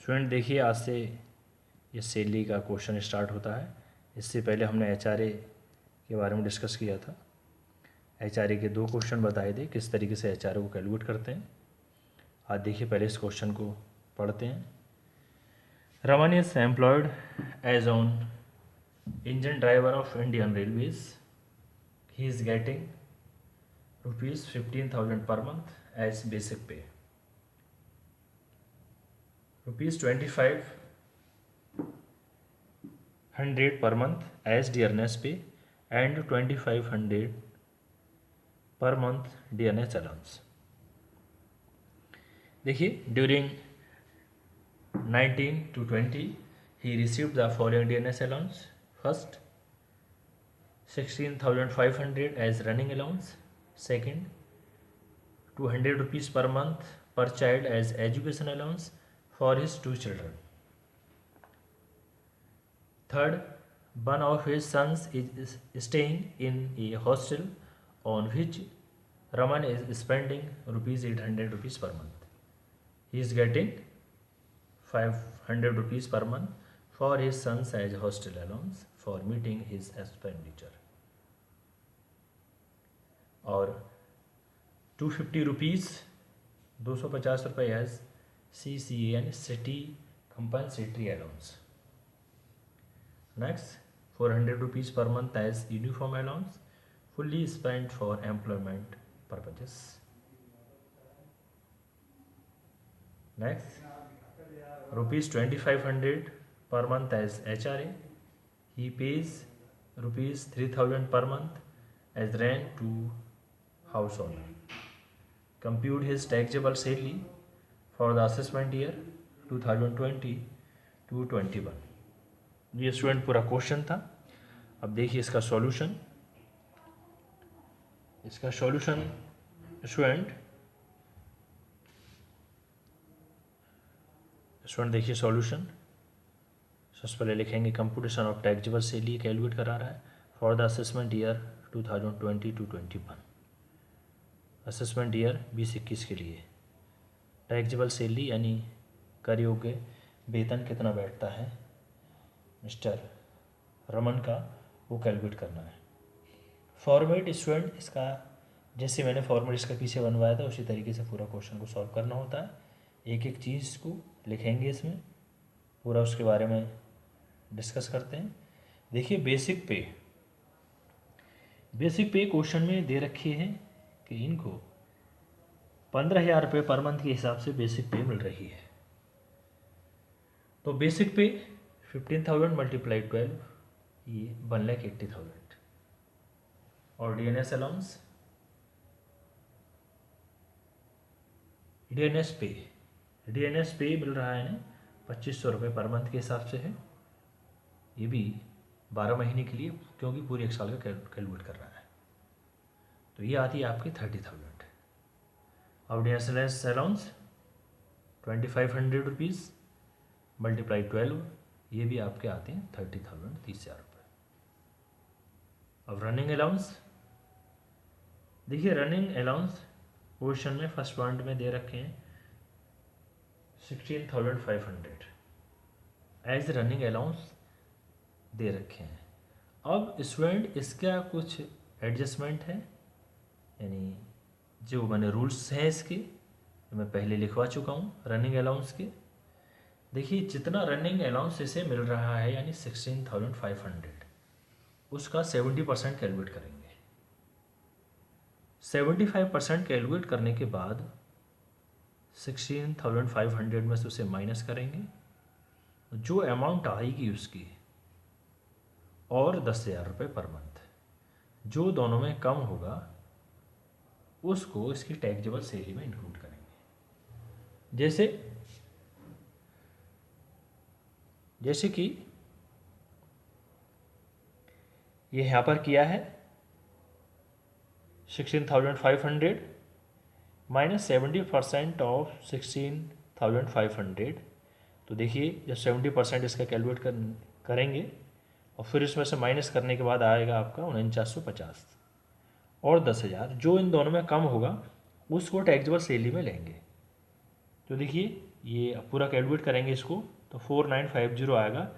Student देखिए, आज से ये सैलरी का क्वेश्चन स्टार्ट होता है। इससे पहले हमने एचआरए के बारे में डिस्कस किया था। एचआरए के 2 क्वेश्चन बताए थे किस तरीके से एचआरए को कैलकुलेट करते हैं। आज देखिए पहले इस क्वेश्चन को पढ़ते हैं। Raman is employed as on engine driver of Indian railways. He is getting ₹15,000 per month as basic pay, ₹2,500 per month as dearness pay and 2,500 per month dearness allowance. देखिए, during 19 to 20 he received the following dearness allowance. First, 16,500 as running allowance. Second, 200 rupees per month per child as education allowance for his 2 children. Third, one of his sons is staying in a hostel on which Raman is spending ₹800 per month. He is getting 500 rupees per month for his son's as hostel allowance for meeting his expenditure. और 250 rupees 250 रुपये as CCA यानी city compensatory allowance. Next 400 rupees per month as uniform allowance fully spent for employment purposes. Next, ₹2,500 per month as HRA. He pays ₹3,000 per month as rent to house owner. Compute his taxable salary for the assessment year 2020 to 21. ये student पूरा question था. अब देखिए इसका solution. इसका solution student देखिए solution. सबसे पहले लिखेंगे computation of taxable salary calculate करा रहा है for the assessment year 2020 to 21. Assessment year 2021 के लिए टैक्सेबल सैलरी यानी कर योग्य वेतन कितना बैठता है मिस्टर रमन का, वो कैलकुलेट करना है. फॉर्मेट स्टूडेंट इसका जैसे मैंने फॉर्मेट इसका पीछे बनवाया था उसी तरीके से पूरा क्वेश्चन को सॉल्व करना होता है. एक एक चीज़ को लिखेंगे इसमें, पूरा उसके बारे में डिस्कस करते हैं. देखिए बेसिक पे क्वेश्चन में दे रखी है कि इनको 15,000 रुपये पर मंथ के हिसाब से बेसिक पे मिल रही है. तो बेसिक पे 15,000 × 12 ये 1,80,000. और डीएनएस अलाउंस डीएनएस पे मिल रहा है ना 2,500 रुपये पर मंथ के हिसाब से है. ये भी 12 महीने के लिए, क्योंकि पूरी 1 साल का कैलकुलेट कर रहा है. तो ये आती है आपकी 30,000. अब डीएनएस अलाउंस 2,500 रुपीज़ × 12 ये भी आपके आते हैं 30,000, 30,000 रुपये. अब रनिंग अलाउंस देखिए, रनिंग अलाउंस क्वेश्चन में फर्स्ट पॉइंट में दे रखे हैं 16,500 एज रनिंग अलाउंस दे रखे हैं. अब स्टूडेंट इसका कुछ एडजस्टमेंट है, यानी जो मैंने रूल्स हैं इसके मैं पहले लिखवा चुका हूँ रनिंग अलाउंस के. देखिए जितना रनिंग अलाउंस इसे मिल रहा है यानी 16,500 उसका 70% कैलकुलेट करेंगे. 75% कैलकुलेट करने के बाद 16,500 में से उसे माइनस करेंगे. जो अमाउंट आएगी उसकी और 10,000 रुपये पर मंथ, जो दोनों में कम होगा उसको इसकी टैक्सेबल सैलरी में इंक्लूड करेंगे. जैसे कि ये यहाँ पर किया है 16,500 माइनस 70% ऑफ 16,500. तो देखिए जब 70% इसका कैलकुलेट करेंगे और फिर इसमें से माइनस करने के बाद आएगा आपका 4950 और 10,000, जो इन दोनों में कम होगा उसको टैक्सेबल सैलरी में लेंगे. तो देखिए ये अब पूरा कैलकुलेट करेंगे इसको तो 4950 आएगा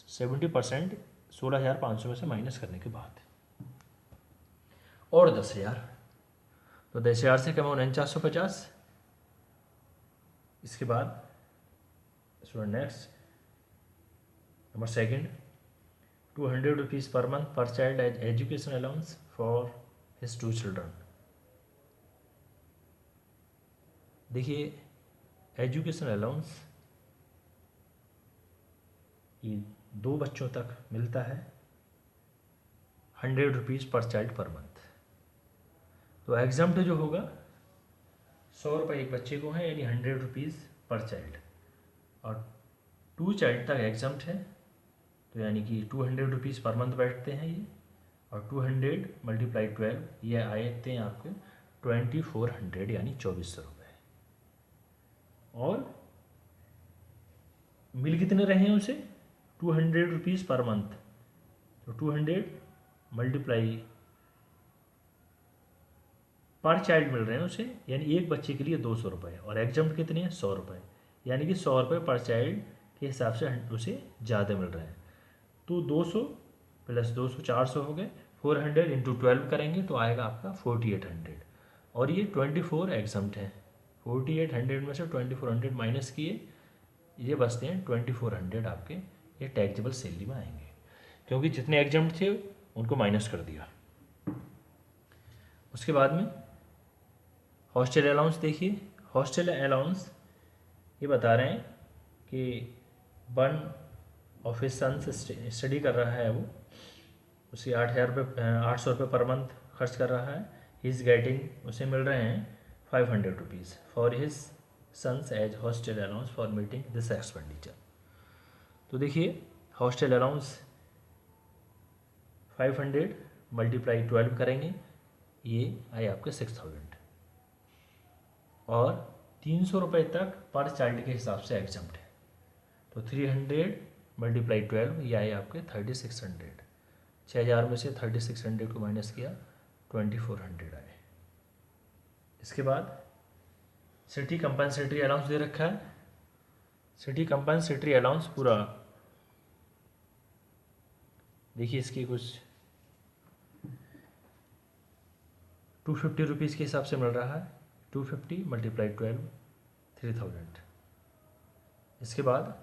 70%, 16,500 में से माइनस करने के बाद। और 10,000, तो 10,000 से कम 49,450। इसके बाद next number second, 200 rupees per month per child as education allowance for his 2 children. देखिए एजुकेशन अलाउंस ये 2 बच्चों तक मिलता है 100 रुपीज़ पर चाइल्ड पर मंथ। तो एग्जाम्प्ट जो होगा 100 रुपये एक बच्चे को है, यानी 100 रुपीज़ पर चाइल्ड, और 2 चाइल्ड तक एग्जाम्प्ट है, तो यानी कि 200 रुपीज़ पर मंथ बैठते हैं ये, और 200 मल्टीप्लाई 12 ये आते हैं आपके 2400 यानी 2400 रुपये। और मिल कितने रहे हैं उसे 200 रुपीज़ पर मंथ, तो 200 मल्टीप्लाई पर चाइल्ड मिल रहे हैं उसे, यानी एक बच्चे के लिए 200 रुपये, और एग्जाम्प्ट कितने हैं 100 रुपये, यानी कि 100 रुपये पर चाइल्ड के हिसाब से उसे ज़्यादा मिल रहे हैं। तो 200 प्लस 200 400 हो गए, 400 इंटू 12 करेंगे तो आएगा आपका 4800, और ये 24 एग्जाम्प्ट है। 4800 में से 2400 माइनस किए, ये बचते हैं 2400 आपके ये टैक्सेबल सैलरी में आएंगे, क्योंकि जितने एग्जाम्प्ट थे उनको माइनस कर दिया। उसके बाद में हॉस्टल अलाउंस देखिए, हॉस्टल अलाउंस ये बता रहे हैं कि 1 ऑफ हिज सन्स स्टडी कर रहा है वो, उसे 800 रुपये पर मंथ खर्च कर रहा है। ही इज़ गेटिंग, उसे मिल रहे हैं 500 rupees for his sons as hostel allowance for meeting this expenditure. तो देखिए हॉस्टल अलाउंस 500 मल्टीप्लाई 12 करेंगे, ये आए आपके 6000, और 300 रुपये तक पर चाइल्ड के हिसाब से एग्जाम्प्ट है, तो 300 मल्टीप्लाई 12 ये आए आपके 3600। 6000 में से 3600 को माइनस किया 2400 आए। इसके बाद सिटी कंपनसेटरी अलाउंस दे रखा है। सिटी कंपनसेटरी अलाउंस पूरा देखिए, इसकी कुछ 250 रुपीज़ के हिसाब से मिल रहा है, 250 मल्टीप्लाई 12 3000। इसके बाद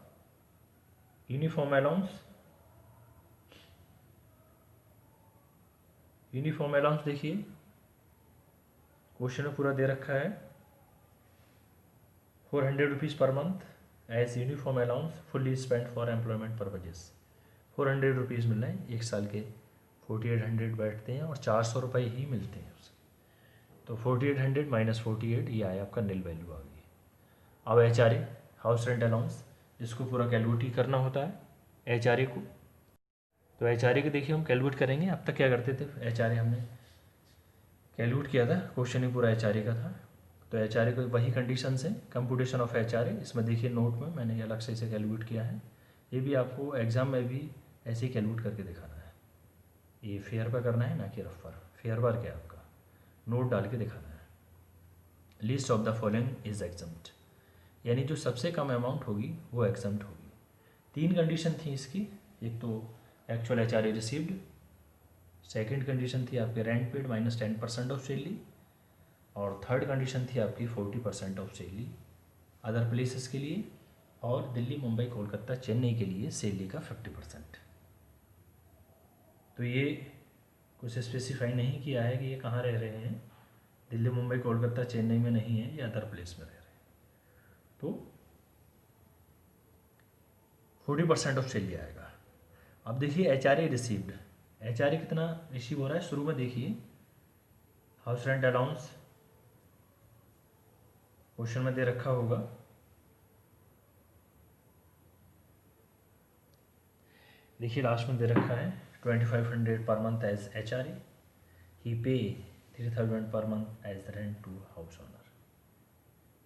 यूनिफॉर्म अलाउंस, यूनिफॉर्म अलाउंस देखिए क्वेश्चन में पूरा दे रखा है 400 rupees per month as uniform allowance fully spend for employment purposes. 400 rupees मिल रहे हैं, एक साल के 4800 बैठते हैं और 400 रुपये ही मिलते हैं उसे, तो 4800 माइनस 48 ये आया आपका नील वैल्यू आ गई। अब HRA हाउस रेंट अलाउंस, जिसको पूरा कैलकुलेट ही करना होता है HRA को, तो HRA को देखिए हम कैलकुलेट करेंगे। अब तक क्या करते थे HRA हमने कैलकुलेट किया था, क्वेश्चन ही पूरा HRA का था, तो HRA को वही कंडीशंस हैं, कंप्यूटेशन ऑफ HRA। इसमें देखिए नोट में मैंने अलग से इसे कैलकुलेट किया है, ये भी आपको एग्जाम में भी ऐसे ही कैलकुलेट करके दिखाना है। ये फेयर पर करना है ना कि रफ पर, फेयर पर क्या आपका नोट डाल के दिखाना है। List of the following is exempt, यानी जो सबसे कम अमाउंट होगी वो एग्जाम्प्ट होगी। 3 कंडीशन थी इसकी, एक तो actual HRA received, second condition थी आपके rent paid minus 10% of salary, और थर्ड कंडीशन थी आपकी 40% ऑफ सैलरी अदर प्लेसेस के लिए, और दिल्ली मुंबई कोलकाता चेन्नई के लिए सैलरी का 50%। तो ये कुछ स्पेसिफाई नहीं किया है कि ये कहाँ रह रहे हैं, दिल्ली मुंबई कोलकाता चेन्नई में नहीं है, ये अदर प्लेस में रह रहे हैं, तो 40% ऑफ सैलरी आएगा। अब देखिए HRA रिसीव्ड, HRA कितना रिसीव हो रहा है, शुरू में देखिए हाउस रेंट अलाउंस क्वेश्चन में दे रखा होगा, देखिए लास्ट में दे रखा है 2500 पर month as HRA, he pay 3000 per month as rent to house owner,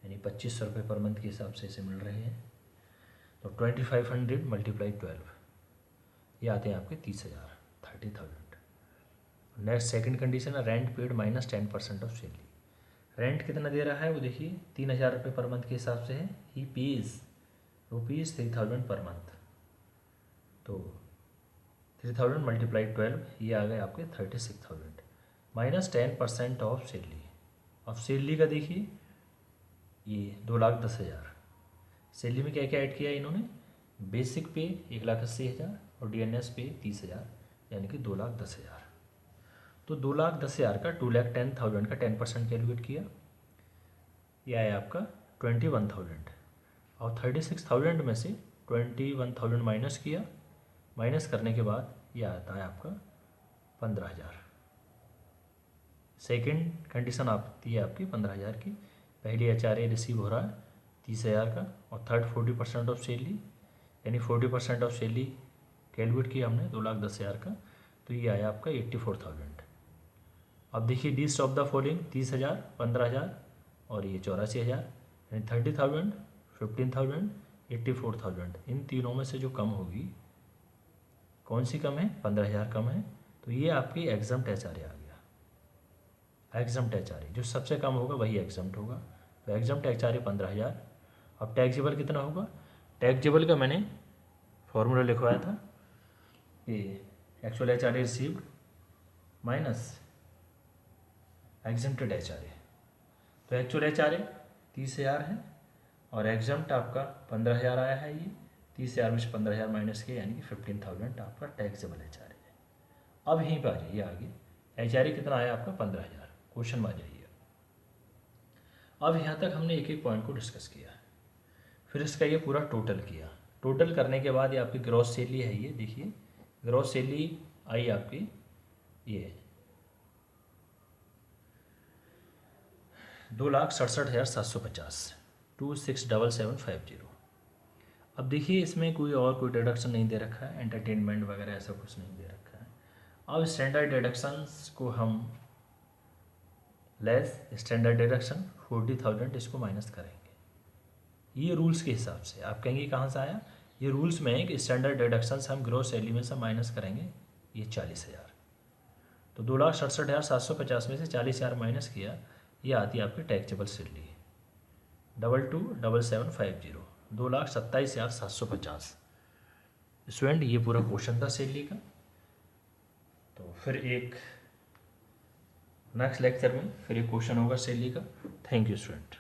यानी 2500 रुपये पर मंथ के हिसाब से इसे मिल रहे हैं। तो 2500 मल्टीप्लाई 12 ये आते हैं आपके 30,000 30,000। नेक्स्ट सेकंड कंडीशन है rent paid minus 10% of salary, rent कितना दे रहा है वो देखिए 3,000 रुपये पर मंथ के हिसाब से है। ही पेज ₹3,000 पर मंथ, तो 3,000 × 12 ये आ गए आपके 36,000 -10% ऑफ सैलरी। अब सैलरी का देखिए ये 2,10,000। सैलरी में क्या क्या ऐड किया इन्होंने, बेसिक पे 1,80,000 और DNS पे 30,000, यानी कि 2,10,000। तो 2,10,000 का 2,10,000 का 10% कैलकुलेट किया, ये आया आपका 21,000। और 36,000 में से 21,000 माइनस किया, माइनस करने के बाद ये आता है आपका 15,000। सेकेंड कंडीशन आती है आपकी 15,000 की। पहली HRA रिसीव हो रहा है 30,000 का, और थर्ड 40% ऑफ सैलरी, यानी 40% ऑफ सैलरी कैलकुलेट किया हमने 2,10,000 का, तो ये आया आपका 84,000। अब देखिए लिस्ट ऑफ द फॉलोइंग 30,000, 15,000 और ये 84,000, यानी 30,000, 15,000, 84,000। इन तीनों में से जो कम होगी, कौन सी कम है, 15,000 कम है, तो ये आपकी एग्जम्प्ट HRA आ गया। एग्जम्प्ट HRA जो सबसे कम होगा वही एग्जम्प्ट होगा, तो एग्जम्प्ट HRA 15,000। अब टैक्सेबल कितना होगा, टैक्सेबल का मैंने फॉर्मूला लिखवाया था, ये actual HRA received minus exempted HRA। तो एक्चुअल HRA 30,000 है और एग्जम्प्ट आपका 15,000 आया है। ये 30,000 में से 15,000 माइनस किया, यानी कि 15,000 आपका टैक्सेबल HRA है। अब यहीं पर आ जाइए आगे, HRA कितना आया आपका 15,000, क्वेश्चन में आ जाइए। अब यहाँ तक हमने एक एक पॉइंट को डिस्कस किया, फिर इसका ये पूरा टोटल किया। टोटल करने के बाद ये आपकी ग्रॉस सैलरी है, ये देखिए ग्रॉस सैलरी आई आपकी ये 2,67,750, 26,7750। अब देखिए इसमें कोई और कोई डिडक्शन नहीं दे रखा है, एंटरटेनमेंट वगैरह ऐसा कुछ नहीं दे रखा है। अब स्टैंडर्ड डिडक्शंस को हम लेस स्टैंडर्ड डिडक्शन 40,000 इसको माइनस करेंगे, ये रूल्स के हिसाब से। आप कहेंगे कहाँ से आया, ये रूल्स में है कि स्टैंडर्ड डिडक्शंस हम ग्रॉस सैलरी में से माइनस करेंगे, ये 40,000। तो 2,67,750 में से 40,000 माइनस किया, ये आती है आपकी टैक्सेबल सैलरी 22,7750, 2,27,750। स्टूडेंट ये पूरा क्वेश्चन था सैलरी का। तो फिर एक नेक्स्ट लेक्चर में फिर एक क्वेश्चन होगा सैलरी का। Thank you student.